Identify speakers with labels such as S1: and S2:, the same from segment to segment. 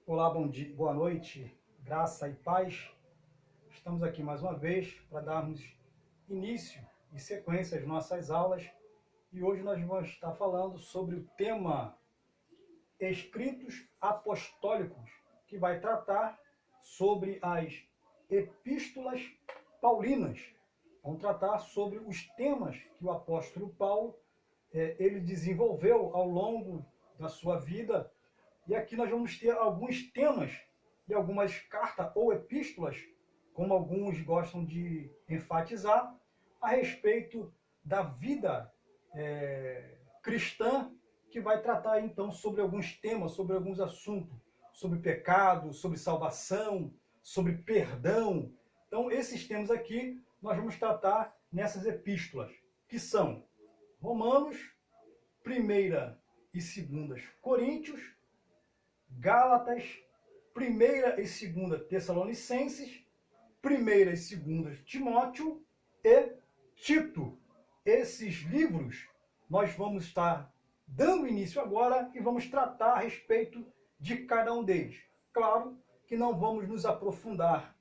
S1: Olá, bom dia, boa noite, graça e paz. Estamos aqui mais uma vez para darmos início e sequência às nossas aulas e hoje nós vamos estar falando sobre o tema Escritos Apostólicos, que vai tratar sobre as epístolas paulinas. Vamos tratar sobre os temas que o apóstolo Paulo ele desenvolveu ao longo da sua vida. E aqui nós vamos ter alguns temas e algumas cartas ou epístolas, como alguns gostam de enfatizar, a respeito da vida cristã, que vai tratar então sobre alguns temas, sobre alguns assuntos, sobre pecado, sobre salvação, sobre perdão. Então, esses temas aqui nós vamos tratar nessas epístolas, que são Romanos, 1ª e 2ª Coríntios, Gálatas, 1ª e 2ª Tessalonicenses, 1ª e 2ª Timóteo e Tito. Esses livros nós vamos estar dando início agora e vamos tratar a respeito de cada um deles. Claro que não vamos nos aprofundar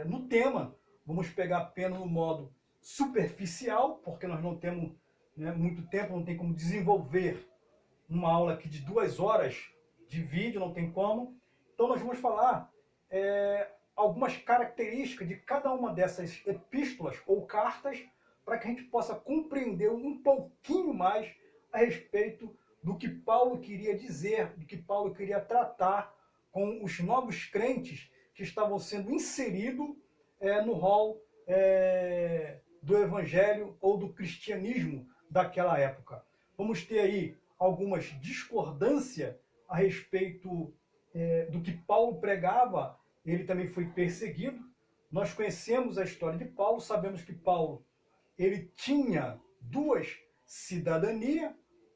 S1: no tema, vamos pegar apenas no modo superficial, porque nós não temos muito tempo, não tem como desenvolver uma aula aqui de 2 horas de vídeo, não tem como. Então nós vamos falar algumas características de cada uma dessas epístolas ou cartas, para que a gente possa compreender um pouquinho mais a respeito do que Paulo queria dizer, do que Paulo queria tratar com os novos crentes que estavam sendo inseridos no rol do evangelho ou do cristianismo daquela época. Vamos ter aí algumas discordâncias a respeito do que Paulo pregava. Ele também foi perseguido. Nós conhecemos a história de Paulo, sabemos que Paulo ele tinha 2 cidadanias,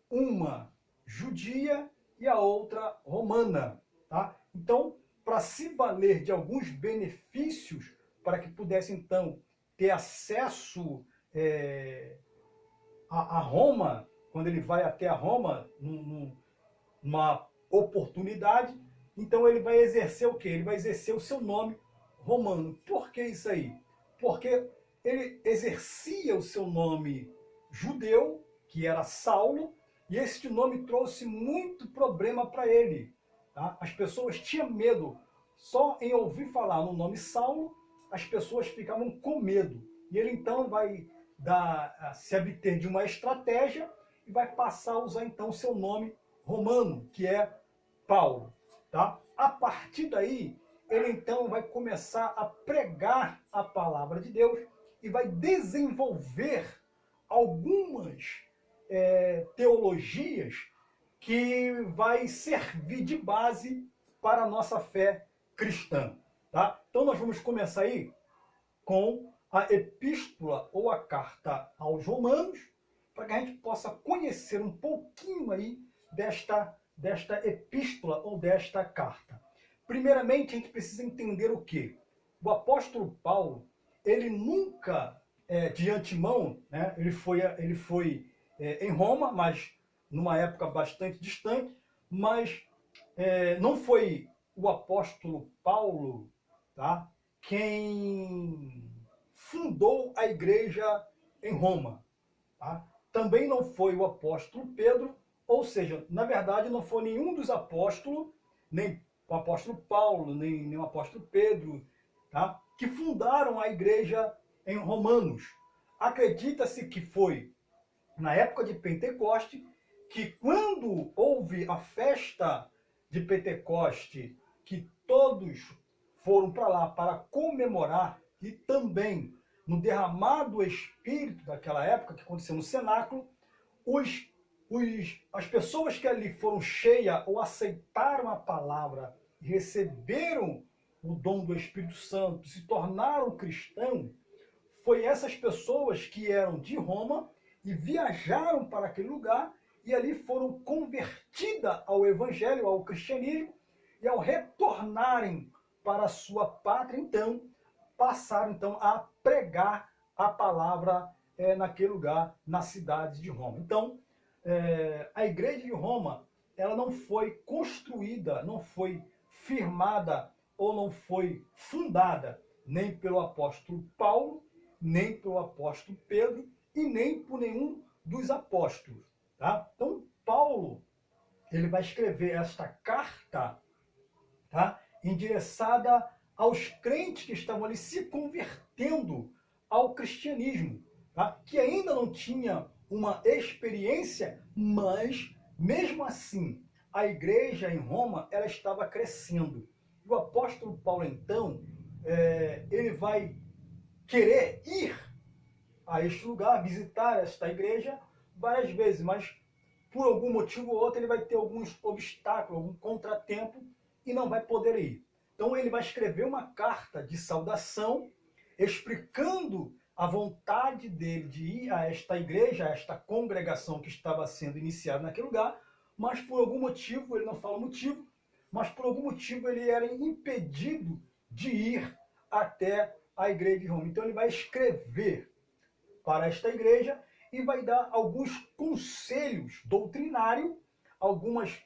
S1: uma judia e a outra romana. Tá? Então, para se valer de alguns benefícios, para que pudesse então ter acesso a Roma, quando ele vai até a Roma, numa oportunidade, então ele vai exercer o quê? Ele vai exercer o seu nome romano. Por que isso aí? Porque ele exercia o seu nome judeu, que era Saulo, e este nome trouxe muito problema para ele. Tá? As pessoas tinham medo. Só em ouvir falar no nome Saulo, as pessoas ficavam com medo. E ele então vai se abter de uma estratégia e vai passar a usar então o seu nome romano, que é Paulo. Tá? A partir daí, ele então vai começar a pregar a palavra de Deus e vai desenvolver algumas teologias que vai servir de base para a nossa fé cristã. Tá? Então nós vamos começar aí com a epístola ou a carta aos Romanos, para que a gente possa conhecer um pouquinho aí desta epístola ou desta carta. Primeiramente, a gente precisa entender o quê? O apóstolo Paulo, ele nunca, de antemão, né, ele foi em Roma, mas numa época bastante distante, mas não foi o apóstolo Paulo, tá, quem fundou a igreja em Roma. Tá? Também não foi o apóstolo Pedro, ou seja, na verdade não foi nenhum dos apóstolos, nem o apóstolo Paulo, nem o apóstolo Pedro, tá? Que fundaram a igreja em Romanos. Acredita-se que foi na época de Pentecoste, que quando houve a festa de Pentecoste, que todos foram para lá para comemorar, e também no derramar do Espírito daquela época, que aconteceu no cenáculo, as pessoas que ali foram cheias ou aceitaram a palavra e receberam o dom do Espírito Santo, se tornaram cristãos, foi essas pessoas que eram de Roma e viajaram para aquele lugar e ali foram convertidas ao evangelho, ao cristianismo, e ao retornarem para a sua pátria, então, passaram então a pregar a palavra naquele lugar, na cidade de Roma. Então, a igreja de Roma, ela não foi construída, não foi firmada ou não foi fundada nem pelo apóstolo Paulo, nem pelo apóstolo Pedro e nem por nenhum dos apóstolos. Tá? Então, Paulo ele vai escrever esta carta, tá, endereçada aos crentes que estavam ali se convertendo ao cristianismo, tá, que ainda não tinha uma experiência, mas, mesmo assim, a igreja em Roma ela estava crescendo. E o apóstolo Paulo, então, ele vai querer ir a este lugar, visitar esta igreja várias vezes, mas por algum motivo ou outro ele vai ter alguns obstáculos, algum contratempo e não vai poder ir. Então ele vai escrever uma carta de saudação, explicando a vontade dele de ir a esta igreja, a esta congregação que estava sendo iniciada naquele lugar, mas por algum motivo, ele não fala o motivo, mas por algum motivo ele era impedido de ir até a igreja de Roma. Então ele vai escrever para esta igreja e vai dar alguns conselhos doutrinários, alguns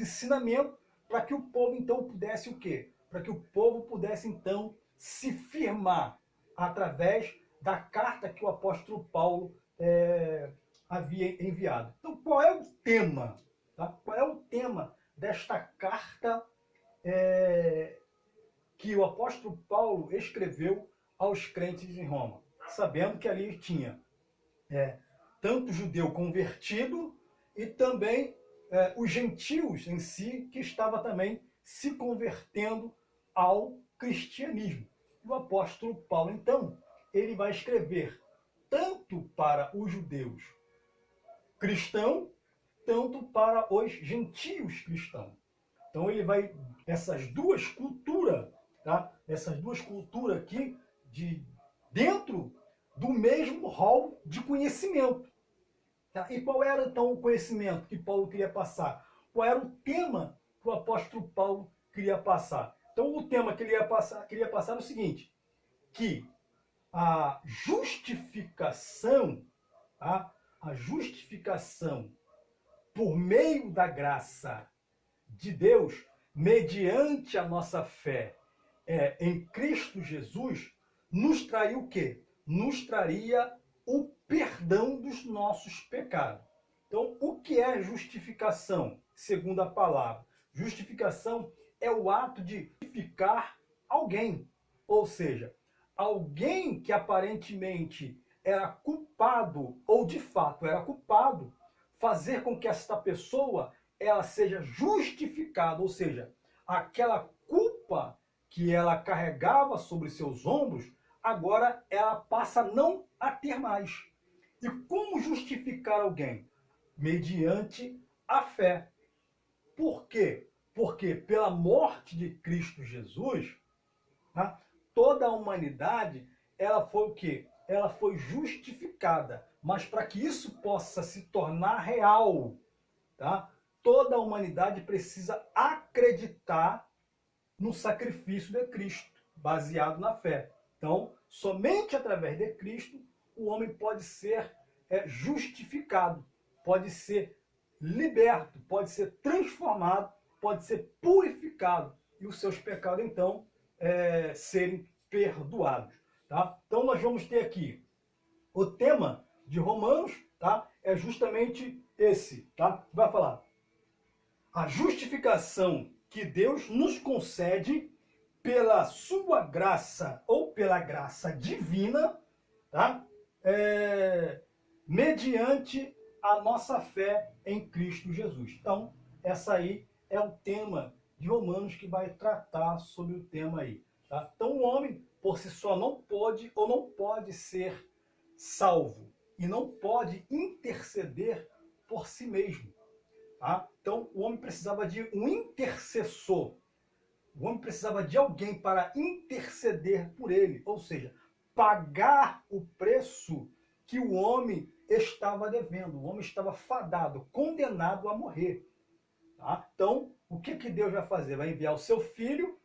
S1: ensinamentos, para que o povo então pudesse o quê? Para que o povo pudesse então se firmar através da carta que o apóstolo Paulo havia enviado. Então, qual é o tema? Tá? Qual é o tema desta carta que o apóstolo Paulo escreveu aos crentes em Roma? Sabendo que ali tinha tanto judeu convertido e também os gentios em si, que estava também se convertendo ao cristianismo. O apóstolo Paulo, então, ele vai escrever tanto para os judeus cristãos, tanto para os gentios cristãos. Então ele vai, essas duas culturas, tá? Essas duas culturas aqui, dentro do mesmo rol de conhecimento. Tá? E qual era então o conhecimento que Paulo queria passar? Qual era o tema que o apóstolo Paulo queria passar? Então o tema que ele queria passar é o seguinte, que a justificação, tá? A justificação por meio da graça de Deus, mediante a nossa fé em Cristo Jesus, nos traria o quê? Nos traria o perdão dos nossos pecados. Então, o que é justificação, segundo a palavra? Justificação é o ato de justificar alguém. Ou seja, alguém que aparentemente era culpado, ou de fato era culpado, fazer com que esta pessoa ela seja justificada, ou seja, aquela culpa que ela carregava sobre seus ombros, agora ela passa a não a ter mais. E como justificar alguém? Mediante a fé. Por quê? Porque pela morte de Cristo Jesus, tá, toda a humanidade ela foi o quê? Ela foi justificada. Mas para que isso possa se tornar real, tá, toda a humanidade precisa acreditar no sacrifício de Cristo, baseado na fé. Então, somente através de Cristo, o homem pode ser justificado, pode ser liberto, pode ser transformado, pode ser purificado e os seus pecados, então, serem perdoados. Tá? Então, nós vamos ter aqui o tema de Romanos, tá? É justamente esse. Tá? Vai falar a justificação que Deus nos concede pela sua graça ou pela graça divina, tá? Mediante a nossa fé em Cristo Jesus. Então, essa aí é o tema de Romanos que vai tratar sobre o tema aí. Tá? Então, o homem, por si só, não pode ou não pode ser salvo e não pode interceder por si mesmo. Tá? Então, o homem precisava de um intercessor. O homem precisava de alguém para interceder por ele, ou seja, pagar o preço que o homem estava devendo. O homem estava fadado, condenado a morrer. Tá? Então, o que Deus vai fazer? Vai enviar o seu filho,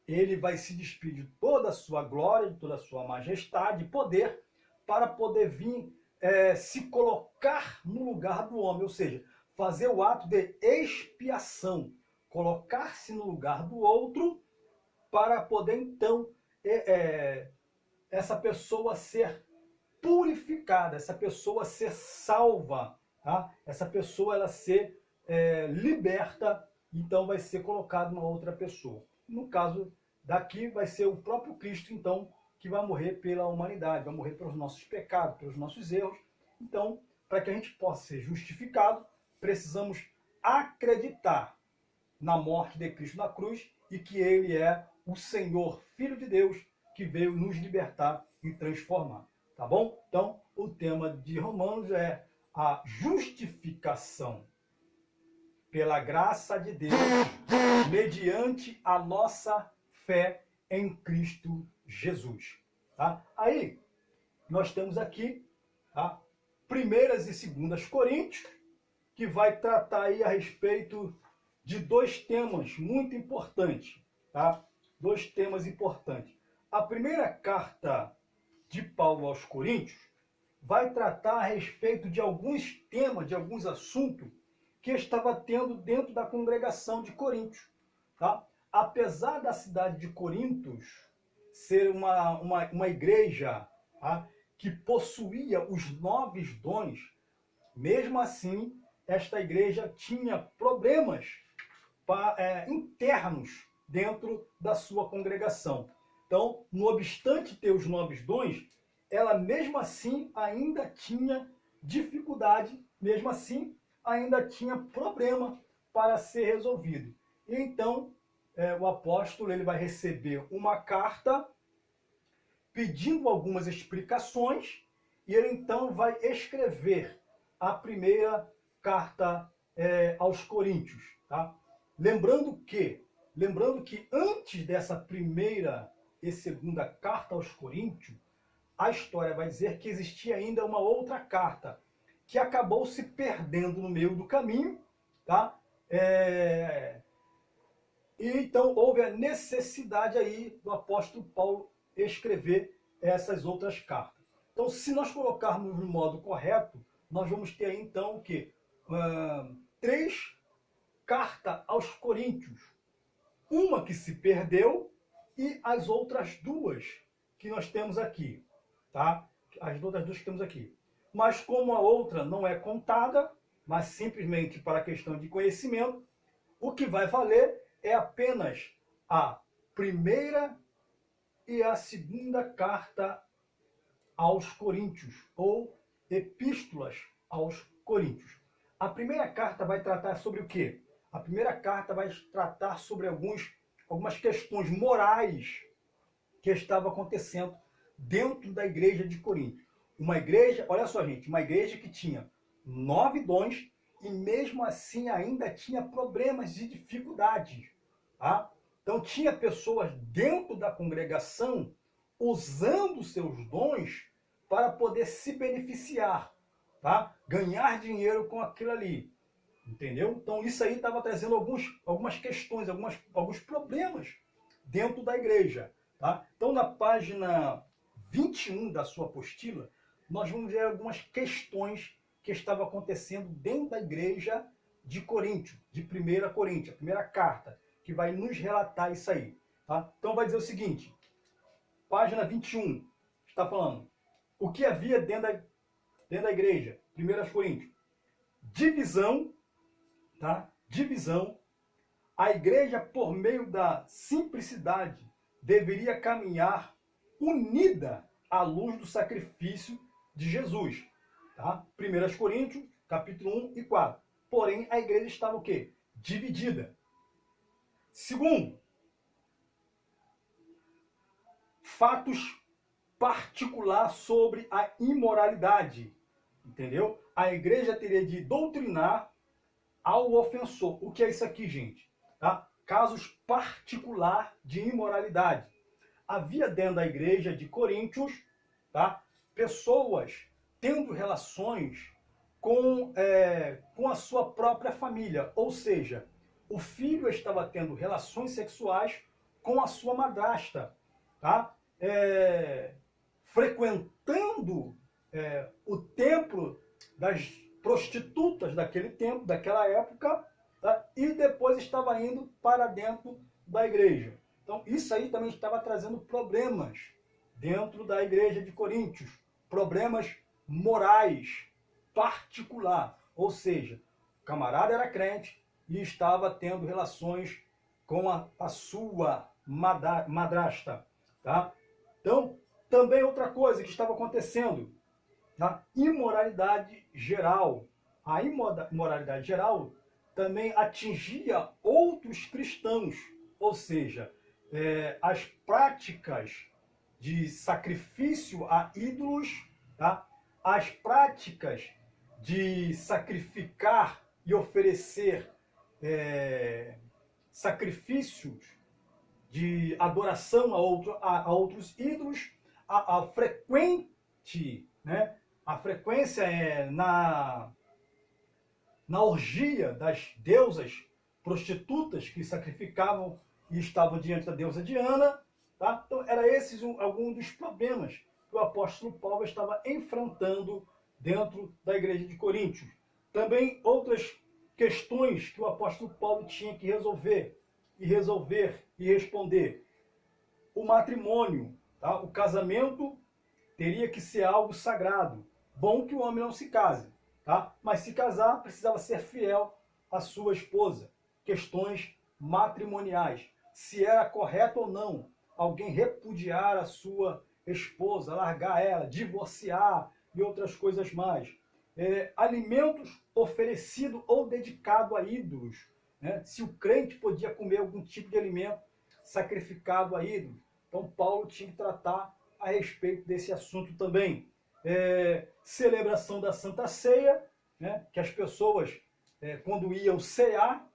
S1: ele vai se despedir de toda a sua glória, de toda a sua majestade e poder, para poder vir se colocar no lugar do homem, ou seja, fazer o ato de expiação, colocar-se no lugar do outro para poder, então, essa pessoa ser purificada, essa pessoa ser salva, tá? Essa pessoa ela ser liberta, então vai ser colocado uma outra pessoa. No caso daqui vai ser o próprio Cristo, então, que vai morrer pela humanidade, vai morrer pelos nossos pecados, pelos nossos erros. Então, para que a gente possa ser justificado, precisamos acreditar na morte de Cristo na cruz e que Ele é o Senhor, Filho de Deus, que veio nos libertar e transformar. Tá bom? Então, o tema de Romanos é a justificação pela graça de Deus, mediante a nossa fé em Cristo Jesus. Tá? Aí, nós temos aqui tá? 1ª e 2ª Coríntios, que vai tratar aí a respeito de 2 temas muito importantes. Tá? 2 temas importantes. A primeira carta de Paulo aos Coríntios vai tratar a respeito de alguns temas, de alguns assuntos que estava tendo dentro da congregação de Coríntios. Tá? Apesar da cidade de Corintos ser uma igreja tá? que possuía os 9 dons, mesmo assim, esta igreja tinha problemas internos dentro da sua congregação. Então, não obstante ter os 9 dons, ela mesmo assim ainda tinha dificuldade, mesmo assim ainda tinha problema para ser resolvido. E então, o apóstolo ele vai receber uma carta pedindo algumas explicações e ele então vai escrever a primeira carta aos Coríntios. Tá? Lembrando que antes dessa primeira e segunda carta aos Coríntios, a história vai dizer que existia ainda uma outra carta que acabou se perdendo no meio do caminho, tá? E então houve a necessidade aí do apóstolo Paulo escrever essas outras cartas. Então, se nós colocarmos no modo correto, nós vamos ter aí então o quê? 3 cartas aos Coríntios. Uma que se perdeu e as outras 2 que nós temos aqui. Tá? As outras 2 que temos aqui. Mas como a outra não é contada, mas simplesmente para questão de conhecimento, o que vai valer é apenas a primeira e a segunda carta aos Coríntios, ou epístolas aos Coríntios. A primeira carta vai tratar sobre o quê? A primeira carta vai tratar sobre algumas questões morais que estavam acontecendo dentro da igreja de Corinto. Uma igreja, olha só gente, uma igreja que tinha 9 dons e mesmo assim ainda tinha problemas e dificuldades. Tá? Então tinha pessoas dentro da congregação usando seus dons para poder se beneficiar, tá? Ganhar dinheiro com aquilo ali. Entendeu? Então isso aí estava trazendo algumas questões, alguns problemas dentro da igreja. Tá? Então na página 21 da sua apostila, nós vamos ver algumas questões que estavam acontecendo dentro da igreja de Coríntio, de 1 Coríntios, a primeira carta, que vai nos relatar isso aí. Tá? Então vai dizer o seguinte, página 21, está falando, o que havia dentro da igreja, 1 Coríntios? Divisão, tá? Divisão. A igreja, por meio da simplicidade, deveria caminhar unida à luz do sacrifício de Jesus. Tá? 1 Coríntios, capítulo 1 e 4. Porém, a igreja estava o quê? Dividida. Segundo, fatos particulares sobre a imoralidade. Entendeu? A igreja teria de doutrinar ao ofensor. O que é isso aqui, gente? Tá? Casos particulares de imoralidade. Havia dentro da igreja de Coríntios, tá? Pessoas tendo relações com a sua própria família. Ou seja, o filho estava tendo relações sexuais com a sua madrasta. Tá? Frequentando o templo das prostitutas daquele tempo, daquela época, tá? e depois estava indo para dentro da igreja. Então, isso aí também estava trazendo problemas dentro da igreja de Coríntios, problemas morais, particular. Ou seja, o camarada era crente e estava tendo relações com a sua madrasta. Tá? Então, também outra coisa que estava acontecendo, a imoralidade geral. A imoralidade geral também atingia outros cristãos, ou seja, as práticas de sacrifício a ídolos, tá? As práticas de sacrificar e oferecer sacrifícios de adoração a outros ídolos, a frequente, né? A frequência na orgia das deusas prostitutas que sacrificavam e estavam diante da deusa Diana. Tá? Então, era esses alguns dos problemas que o apóstolo Paulo estava enfrentando dentro da igreja de Coríntios. Também outras questões que o apóstolo Paulo tinha que resolver e responder. O matrimônio, tá? O casamento teria que ser algo sagrado. Bom que o homem não se case, tá? Mas se casar, precisava ser fiel à sua esposa. Questões matrimoniais. Se era correto ou não alguém repudiar a sua esposa, largar ela, divorciar e outras coisas mais. Alimentos oferecidos ou dedicados a ídolos. Né? Se o crente podia comer algum tipo de alimento sacrificado a ídolos. Então, Paulo tinha que tratar a respeito desse assunto também. Celebração da Santa Ceia, né? Que as pessoas, quando iam cear,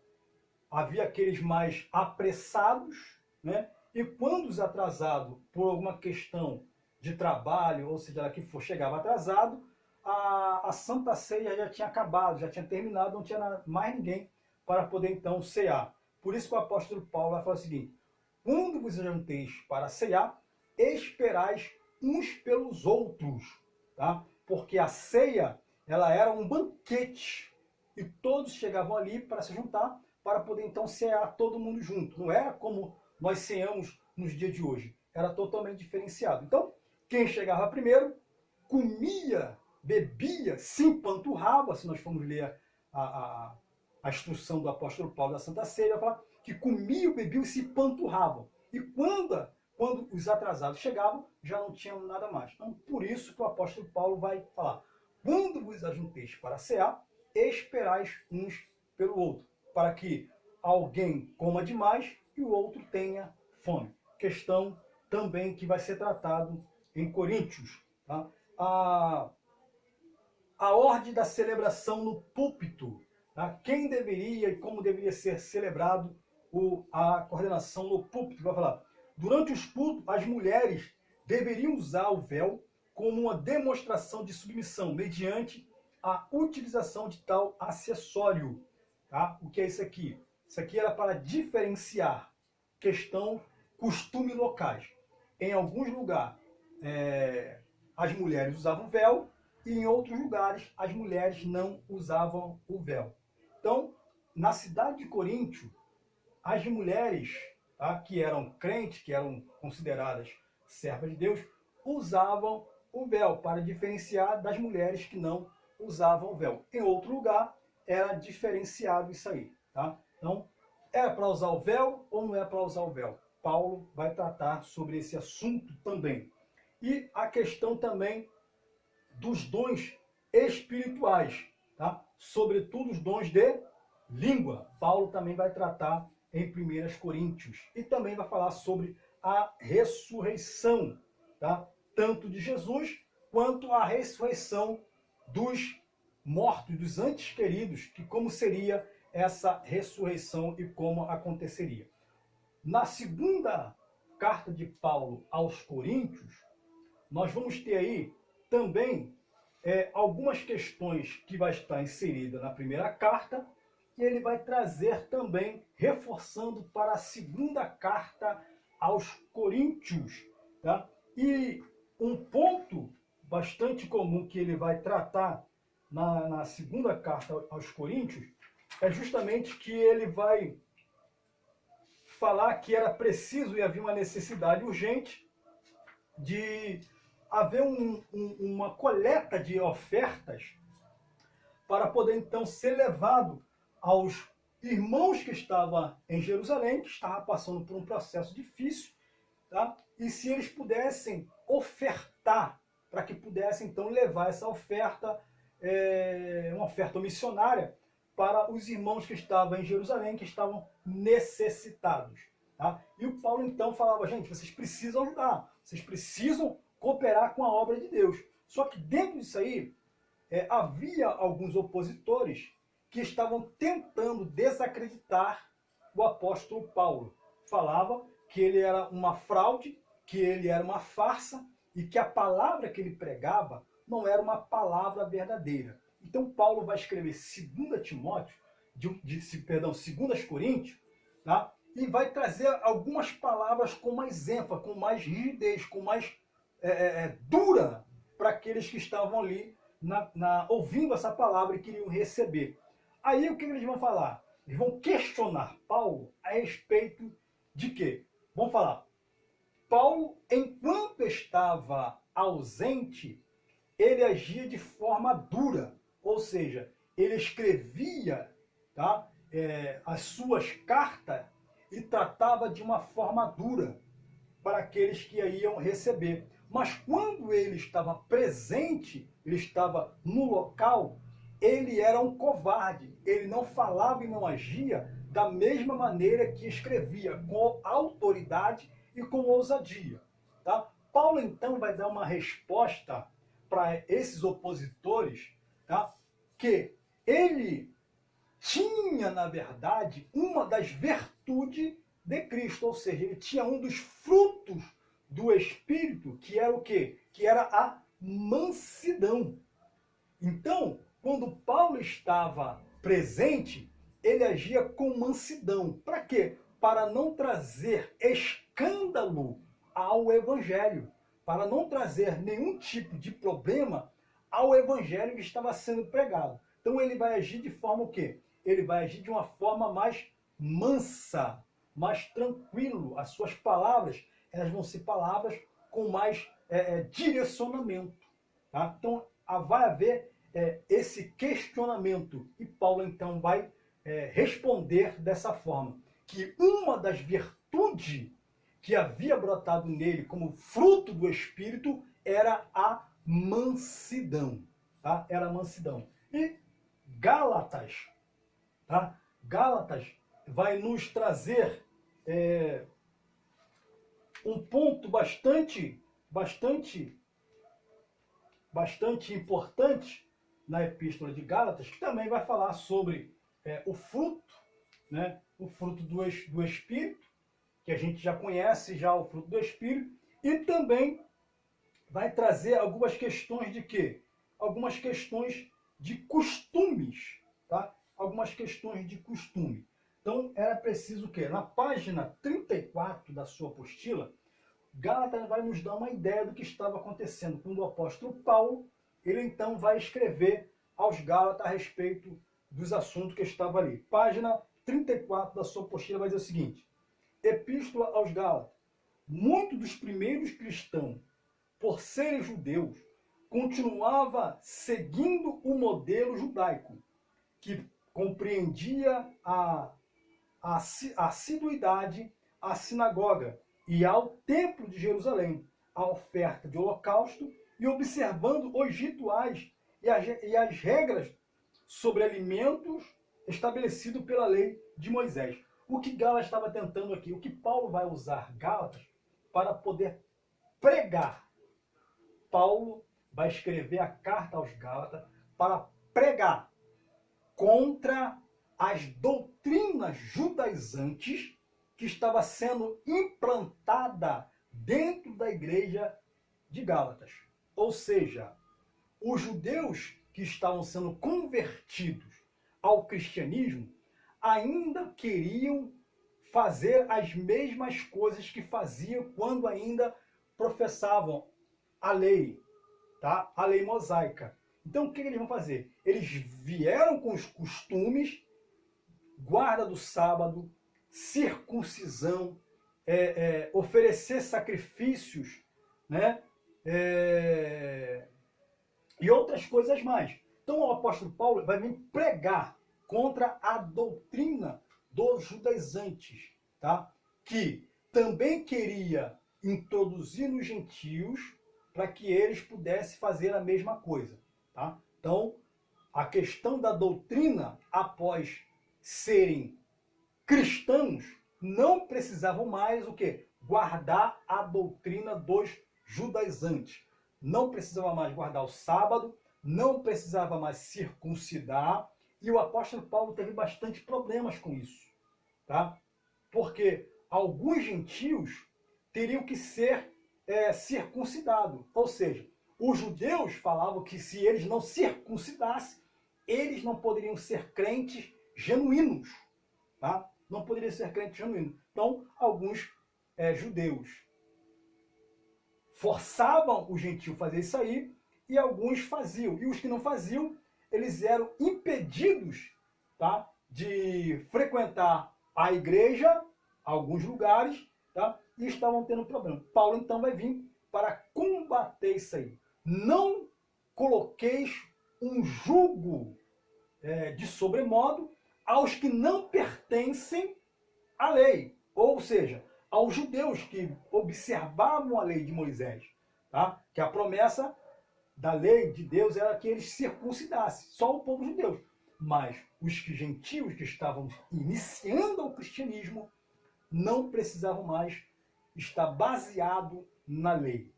S1: havia aqueles mais apressados, né? E quando os atrasados, por alguma questão de trabalho, ou seja lá que for, chegava atrasado, a Santa Ceia já tinha acabado, já tinha terminado, não tinha mais ninguém para poder então cear. Por isso que o apóstolo Paulo vai falar o seguinte: quando vos ajunteis para cear, esperais uns pelos outros, tá? Porque a ceia, ela era um banquete e todos chegavam ali para se juntar para poder então cear todo mundo junto. Não era como nós ceamos nos dias de hoje, era totalmente diferenciado. Então, quem chegava primeiro comia, bebia, se empanturrava. Se nós formos ler a instrução do apóstolo Paulo da Santa Ceia, vai falar que comiam, bebiam e se empanturravam. E quando os atrasados chegavam, já não tinham nada mais. Então, por isso que o apóstolo Paulo vai falar: quando vos ajunteis para cear, esperais uns pelo outro, para que alguém coma demais e o outro tenha fome. Questão também que vai ser tratado em Coríntios. Tá? A ordem da celebração no púlpito. Tá? Quem deveria e como deveria ser celebrado a coordenação no púlpito. Vai falar: durante os cultos, as mulheres deveriam usar o véu como uma demonstração de submissão, mediante a utilização de tal acessório. Tá? O que é isso aqui? Isso aqui era para diferenciar costume locais. Em alguns lugares, as mulheres usavam véu e em outros lugares as mulheres não usavam o véu. Então, na cidade de Coríntio, as mulheres, tá, que eram crentes, que eram consideradas servas de Deus, usavam o véu para diferenciar das mulheres que não usavam o véu. Em outro lugar, era diferenciado isso aí. Tá? Então, é para usar o véu ou não é para usar o véu? Paulo vai tratar sobre esse assunto também. E a questão também dos dons espirituais, tá? Sobretudo os dons de língua. Paulo também vai tratar em 1 Coríntios. E também vai falar sobre a ressurreição, tá? Tanto de Jesus quanto a ressurreição dos mortos, dos antes queridos, que como seria essa ressurreição e como aconteceria. Na segunda carta de Paulo aos Coríntios, nós vamos ter aí também algumas questões que vai estar inserida na primeira carta, e ele vai trazer também, reforçando para a segunda carta aos Coríntios. Tá? E um ponto bastante comum que ele vai tratar na segunda carta aos Coríntios é justamente que ele vai falar que era preciso e havia uma necessidade urgente de haver uma coleta de ofertas para poder então ser levado aos irmãos que estavam em Jerusalém, que estavam passando por um processo difícil, tá? E se eles pudessem ofertar, para que pudessem então levar essa oferta, uma oferta missionária, para os irmãos que estavam em Jerusalém, que estavam necessitados. Tá? E o Paulo então falava, gente, vocês precisam ajudar, vocês precisam cooperar com a obra de Deus. Só que dentro disso aí, havia alguns opositores que estavam tentando desacreditar o apóstolo Paulo. Falava que ele era uma fraude, que ele era uma farsa e que a palavra que ele pregava não era uma palavra verdadeira. Então Paulo vai escrever 2 Timóteo, 2 Coríntios, tá? E vai trazer algumas palavras com mais ênfase, com mais rigidez, com mais dura para aqueles que estavam ali ouvindo essa palavra e queriam receber. Aí o que eles vão falar? Eles vão questionar Paulo a respeito de quê? Vão falar, Paulo, enquanto estava ausente, ele agia de forma dura, ou seja, ele escrevia, tá, as suas cartas e tratava de uma forma dura para aqueles que iam receber. Mas quando ele estava presente, ele estava no local, ele era um covarde. Ele não falava e não agia da mesma maneira que escrevia, com autoridade e com ousadia. Tá? Paulo, então, vai dar uma resposta para esses opositores, tá? Que ele tinha, na verdade, uma das virtudes de Cristo, ou seja, ele tinha um dos frutos do Espírito, que era o quê? Que era a mansidão. Então, quando Paulo estava presente, ele agia com mansidão. Para quê? Para não trazer escândalo ao Evangelho, para não trazer nenhum tipo de problema ao Evangelho que estava sendo pregado. Então ele vai agir de forma o quê? Ele vai agir de uma forma mais mansa, mais tranquilo. As suas palavras, elas vão ser palavras com mais direcionamento. Tá? Então vai haver esse questionamento. E Paulo então vai responder dessa forma. Que uma das virtudes que havia brotado nele como fruto do Espírito era a mansidão. Tá? Era a mansidão. E Gálatas, tá? Gálatas vai nos trazer um ponto bastante importante na Epístola de Gálatas, que também vai falar sobre o fruto, né? O fruto do Espírito, que a gente já conhece já o fruto do Espírito, e também vai trazer algumas questões de quê? Algumas questões de costumes, tá? Algumas questões de costume. Então, era preciso o quê? Na página 34 da sua apostila, Gálatas vai nos dar uma ideia do que estava acontecendo quando o apóstolo Paulo, ele então vai escrever aos Gálatas a respeito dos assuntos que estavam ali. Página 34 da sua apostila vai dizer o seguinte: Epístola aos Gálatas. Muitos dos primeiros cristãos, por serem judeus, continuava seguindo o modelo judaico, que compreendia a assiduidade à sinagoga e ao templo de Jerusalém, a oferta de holocausto e observando os rituais e as regras sobre alimentos estabelecidos pela lei de Moisés. O que Gálatas estava tentando aqui, o que Paulo vai usar Gálatas para poder pregar. Paulo vai escrever a carta aos Gálatas para pregar contra as doutrinas judaizantes que estava sendo implantada dentro da igreja de Gálatas. Ou seja, os judeus que estavam sendo convertidos ao cristianismo ainda queriam fazer as mesmas coisas que faziam quando ainda professavam a lei, tá? A lei mosaica. Então o que eles vão fazer? Eles vieram com os costumes guarda do sábado, circuncisão, oferecer sacrifícios, né? E outras coisas mais. Então o apóstolo Paulo vai vir pregar contra a doutrina dos judaizantes, tá? Que também queria introduzir nos gentios para que eles pudessem fazer a mesma coisa, tá? Então, a questão da doutrina, após serem cristãos, não precisavam mais o quê? Guardar a doutrina dos judaizantes. Não precisava mais guardar o sábado, não precisava mais circuncidar, e o apóstolo Paulo teve bastante problemas com isso, tá? Porque alguns gentios teriam que ser circuncidados, ou seja, os judeus falavam que se eles não circuncidassem, eles não poderiam ser crentes genuínos, tá? Não poderiam ser crentes genuínos. Então, alguns judeus forçavam o gentio a fazer isso aí, e alguns faziam. E os que não faziam, eles eram impedidos, tá, de frequentar a igreja, alguns lugares, tá, e estavam tendo problema. Paulo, então, vai vir para combater isso aí. Não coloqueis um jugo de sobremodo aos que não pertencem à lei, ou seja, aos judeus que observavam a lei de Moisés, tá? Que a promessa da lei de Deus era que eles circuncidassem, só o povo judeu. Mas os gentios que estavam iniciando o cristianismo não precisavam mais estar baseado na lei.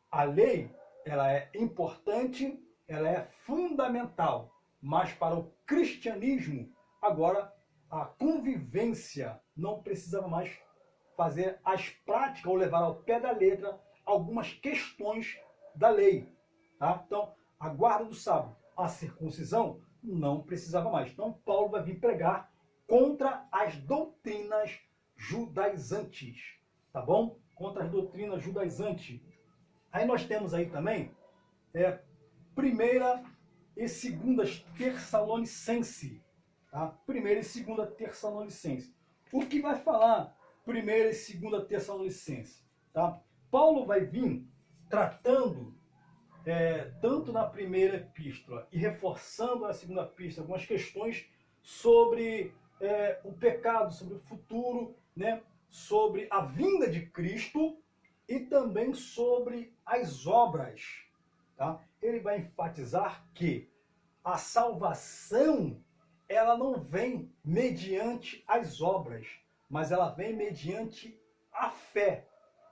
S1: A lei, ela é importante, ela é fundamental, mas para o cristianismo, agora, a convivência não precisava mais fazer as práticas ou levar ao pé da letra algumas questões da lei. Tá? Então, a guarda do sábado, a circuncisão, não precisava mais. Então, Paulo vai vir pregar contra as doutrinas judaizantes. Tá bom? Contra as doutrinas judaizantes. Aí nós temos aí também primeira e segunda Tessalonicenses. Tá? Primeira e segunda Tessalonicenses. O que vai falar primeira e segunda Tessalonicenses? Tá? Paulo vai vir tratando, tanto na primeira epístola e reforçando na segunda epístola, algumas questões sobre o pecado, sobre o futuro, né? Sobre a vinda de Cristo e também sobre as obras. Tá? Ele vai enfatizar que a salvação, ela não vem mediante as obras, mas ela vem mediante a fé.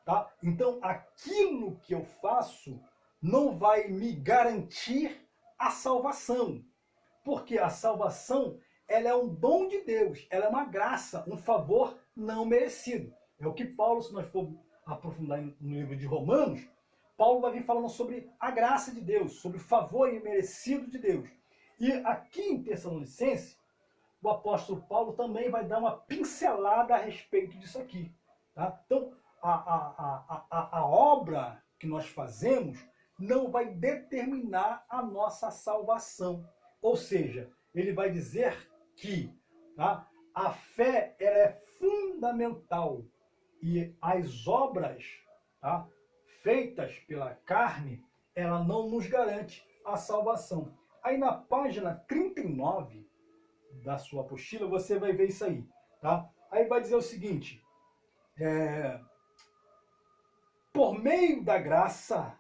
S1: Tá? Então, aquilo que eu faço não vai me garantir a salvação, porque a salvação, ela é um dom de Deus, ela é uma graça, um favor não merecido. É o que Paulo, se nós for aprofundar no livro de Romanos, Paulo vai vir falando sobre a graça de Deus, sobre o favor imerecido de Deus. E aqui em Tessalonicenses, o apóstolo Paulo também vai dar uma pincelada a respeito disso aqui. Tá? Então, a obra que nós fazemos não vai determinar a nossa salvação. Ou seja, ele vai dizer que, tá, a fé, ela é fundamental e as obras, tá, feitas pela carne, ela não nos garante a salvação. Aí na página 39 da sua apostila, você vai ver isso aí. Tá? Aí vai dizer o seguinte, por meio da graça,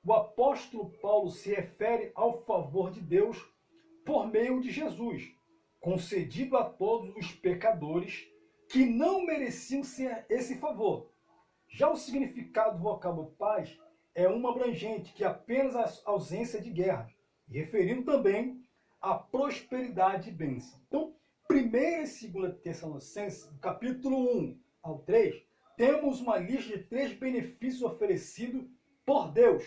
S1: o apóstolo Paulo se refere ao favor de Deus por meio de Jesus, concedido a todos os pecadores que não mereciam ser esse favor. Já o significado do vocábulo paz é uma abrangente, que é apenas a ausência de guerra, referindo também à prosperidade e bênção. Então, 1ª e 2ª Tessalonicenses, capítulo 1 ao 3, temos uma lista de 3 benefícios oferecidos por Deus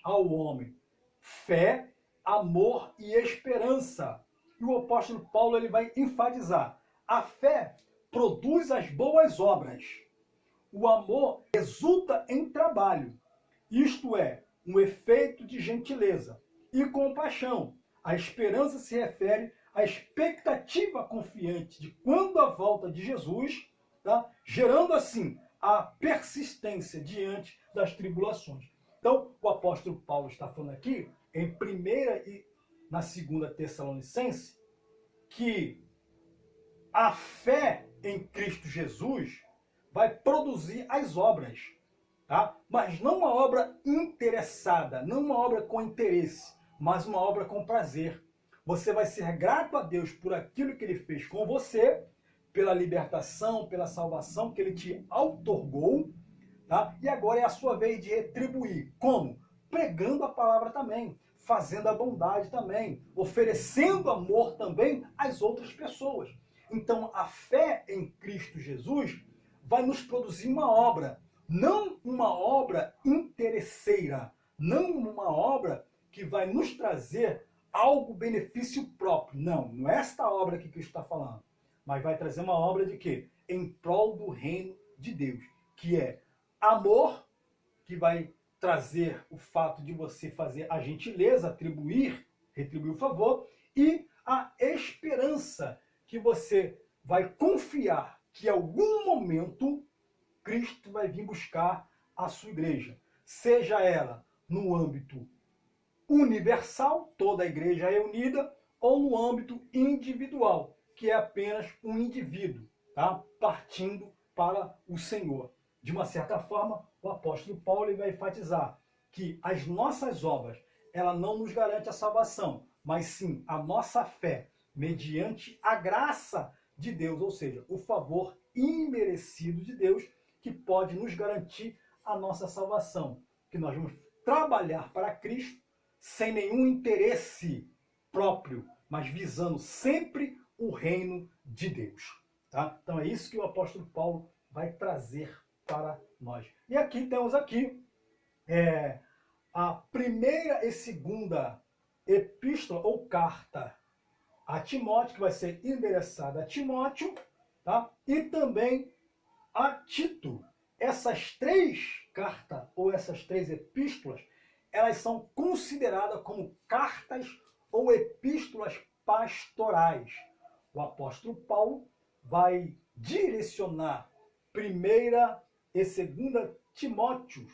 S1: ao homem: fé, amor e esperança. E o apóstolo Paulo, ele vai enfatizar: a fé produz as boas obras. O amor resulta em trabalho, isto é, um efeito de gentileza e compaixão. A esperança se refere a expectativa confiante de quando a volta de Jesus, tá? Gerando assim a persistência diante das tribulações. Então, o apóstolo Paulo está falando aqui, em 1ª e na 2ª Tessalonicense, que a fé em Cristo Jesus vai produzir as obras, tá? Mas não uma obra interessada, não uma obra com interesse, mas uma obra com prazer. Você vai ser grato a Deus por aquilo que Ele fez com você, pela libertação, pela salvação que Ele te outorgou, tá? E agora é a sua vez de retribuir. Como? Pregando a palavra também, fazendo a bondade também, oferecendo amor também às outras pessoas. Então, a fé em Cristo Jesus vai nos produzir uma obra, não uma obra interesseira, não uma obra que vai nos trazer algo benefício próprio. Não, não é esta obra que Cristo está falando, mas vai trazer uma obra de quê? Em prol do reino de Deus, que é amor, que vai trazer o fato de você fazer a gentileza, retribuir o favor, e a esperança, que você vai confiar que em algum momento Cristo vai vir buscar a sua igreja. Seja ela no âmbito universal, toda a igreja é unida, ou no âmbito individual, que é apenas um indivíduo, tá? Partindo para o Senhor. De uma certa forma, o apóstolo Paulo vai enfatizar que as nossas obras, ela não nos garante a salvação, mas sim a nossa fé, mediante a graça de Deus, ou seja, o favor imerecido de Deus, que pode nos garantir a nossa salvação. Que nós vamos trabalhar para Cristo sem nenhum interesse próprio, mas visando sempre o reino de Deus. Tá? Então é isso que o apóstolo Paulo vai trazer para nós. E aqui temos a 1ª e 2ª epístola ou carta a Timóteo, que vai ser endereçada a Timóteo, tá? E também a Tito. Essas 3 cartas, ou essas 3 epístolas, elas são consideradas como cartas ou epístolas pastorais. O apóstolo Paulo vai direcionar 1ª e 2ª Timóteo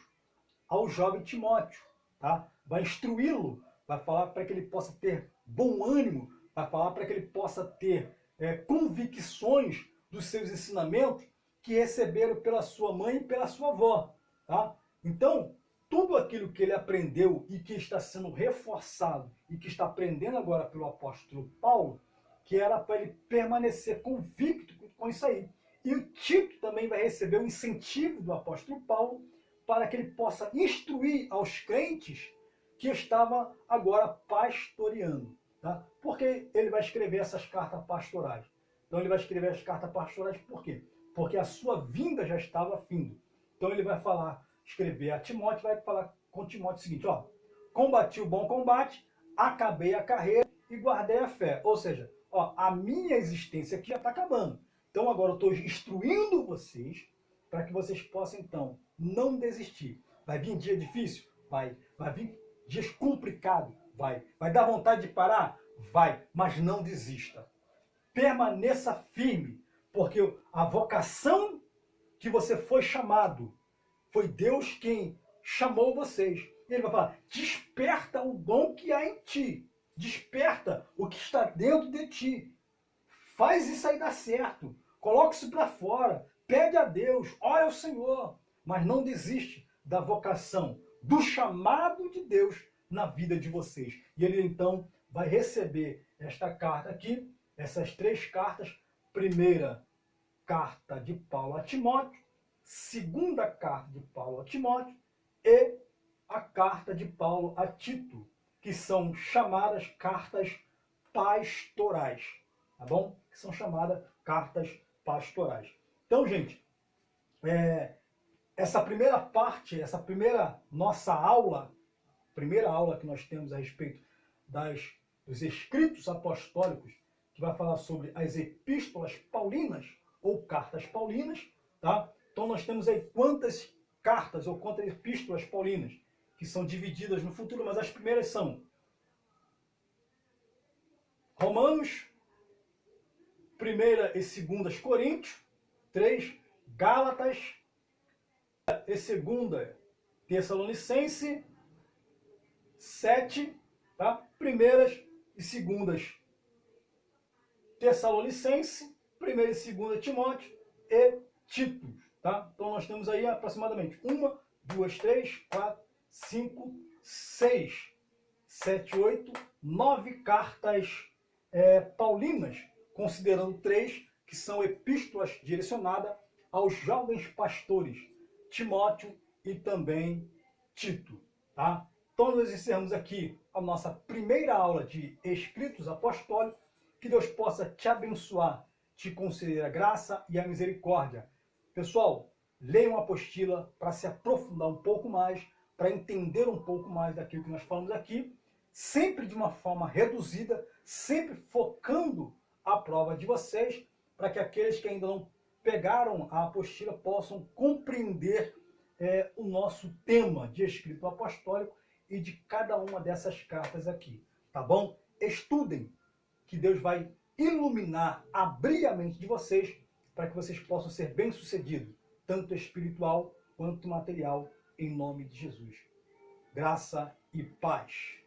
S1: ao jovem Timóteo, tá? Vai instruí-lo, vai falar para que ele possa ter bom ânimo, vai falar para que ele possa ter convicções dos seus ensinamentos que receberam pela sua mãe e pela sua avó. Tá? Então, tudo aquilo que ele aprendeu e que está sendo reforçado e que está aprendendo agora pelo apóstolo Paulo, que era para ele permanecer convicto com isso aí. E o Tito também vai receber o incentivo do apóstolo Paulo para que ele possa instruir aos crentes que estava agora pastoreando. Tá? Por que ele vai escrever essas cartas pastorais? Então ele vai escrever as cartas pastorais por quê? Porque a sua vinda já estava findo. Então ele vai escrever a Timóteo, vai falar com Timóteo o seguinte, ó, combati o bom combate, acabei a carreira e guardei a fé. Ou seja, ó, a minha existência aqui já está acabando. Então agora eu estou instruindo vocês para que vocês possam então não desistir. Vai vir dia difícil? Vai vir dias complicados? Vai dar vontade de parar? Vai, mas não desista. Permaneça firme, porque a vocação que você foi chamado, foi Deus quem chamou vocês. Ele vai falar, desperta o dom que há em ti. Desperta o que está dentro de ti. Faz isso aí dar certo. Coloque isso para fora. Pede a Deus, ore ao Senhor. Mas não desiste da vocação, do chamado de Deus na vida de vocês. E ele então vai receber esta carta aqui, essas 3 cartas. 1ª carta de Paulo a Timóteo, 2ª carta de Paulo a Timóteo e a carta de Paulo a Tito, que são chamadas cartas pastorais, tá bom? Que são chamadas cartas pastorais. Então, gente, essa primeira parte, essa primeira nossa aula, primeira aula que nós temos a respeito dos escritos apostólicos, que vai falar sobre as epístolas paulinas ou cartas paulinas, tá? Então nós temos aí quantas cartas ou quantas epístolas paulinas que são divididas no futuro, mas as primeiras são Romanos, 1ª e 2 Coríntios, 3, Gálatas, e 2 Tessalonicense, 7, tá? 1ª e 2 Tessalonicense, 1ª e 2 Timóteo e Tito, tá? Então nós temos aí aproximadamente 1, 2, 3, 4, 5, 6, 7, 8, 9 cartas paulinas, considerando 3 que são epístolas direcionadas aos jovens pastores, Timóteo e também Tito, tá? Então nós encerramos aqui a nossa primeira aula de Escritos Apostólicos. Que Deus possa te abençoar, te conceder a graça e a misericórdia. Pessoal, leiam a apostila para se aprofundar um pouco mais, para entender um pouco mais daquilo que nós falamos aqui, sempre de uma forma reduzida, sempre focando a prova de vocês, para que aqueles que ainda não pegaram a apostila possam compreender o nosso tema de escrito apostólico e de cada uma dessas cartas aqui, tá bom? Estudem, que Deus vai iluminar, abrir a mente de vocês, para que vocês possam ser bem-sucedidos, tanto espiritual quanto material, em nome de Jesus. Graça e paz.